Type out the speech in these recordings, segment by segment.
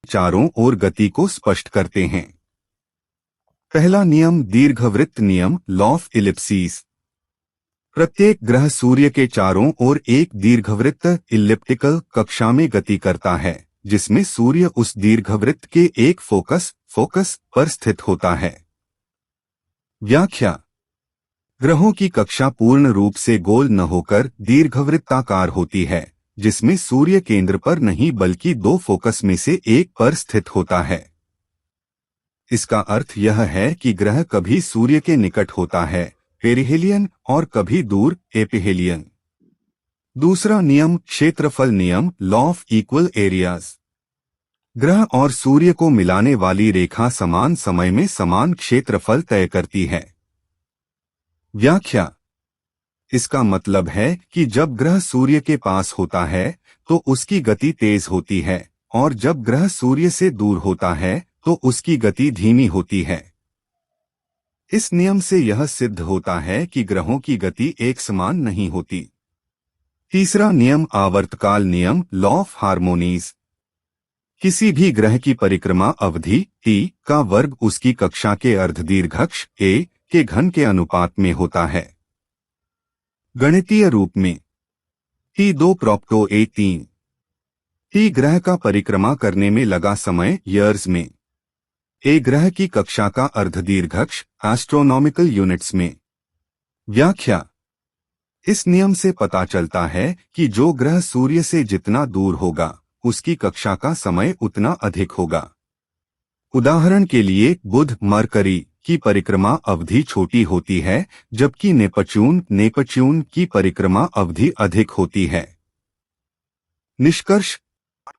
चारों ओर गति को स्पष्ट करते हैं। पहला नियम दीर्घवृत्त नियम, लॉ ऑफ इलिप्सिस। प्रत्येक ग्रह सूर्य के चारों ओर एक दीर्घवृत्त इलिप्टिकल कक्षा में गति करता है, जिसमें सूर्य उस दीर्घवृत्त के एक फोकस पर स्थित होता है। व्याख्या। ग्रहों की कक्षा पूर्ण रूप से गोल न होकर दीर्घवृत्ताकार होती है, जिसमें सूर्य केंद्र पर नहीं बल्कि दो फोकस में से एक पर स्थित होता है। इसका अर्थ यह है कि ग्रह कभी सूर्य के निकट होता है, पेरिहेलियन, और कभी दूर, एपिहेलियन। दूसरा नियम क्षेत्रफल नियम, लॉ ऑफ इक्वल एरियाज। ग्रह और सूर्य को मिलाने वाली रेखा समान समय में समान क्षेत्रफल तय करती है। व्याख्या। इसका मतलब है कि जब ग्रह सूर्य के पास होता है तो उसकी गति तेज होती है, और जब ग्रह सूर्य से दूर होता है तो उसकी गति धीमी होती है। इस नियम से यह सिद्ध होता है कि ग्रहों की गति एक समान नहीं होती। तीसरा नियम आवर्तकाल नियम, लॉ ऑफ हार्मोनीज। किसी भी ग्रह की परिक्रमा अवधि t का वर्ग उसकी कक्षा के अर्धदीर्घाक्ष a के घन के अनुपात में होता है। गणितीय रूप में t2 प्रोक्टो a3। t ग्रह का परिक्रमा करने में लगा समय ईयर्स में, a ग्रह की कक्षा का अर्धदीर्घाक्ष एस्ट्रोनॉमिकल यूनिट्स में। व्याख्या। इस नियम से पता चलता है कि जो ग्रह सूर्य से जितना दूर होगा उसकी कक्षा का समय उतना अधिक होगा। उदाहरण के लिए बुध मरकरी की परिक्रमा अवधि छोटी होती है, जबकि नेपच्यून की परिक्रमा अवधि अधिक होती है। निष्कर्ष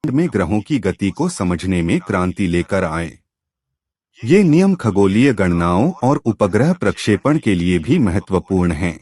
में ग्रहों की गति को समझने में क्रांति लेकर आए। ये नियम खगोलीय गणनाओं और उपग्रह प्रक्षेपण के लिए भी महत्वपूर्ण हैं।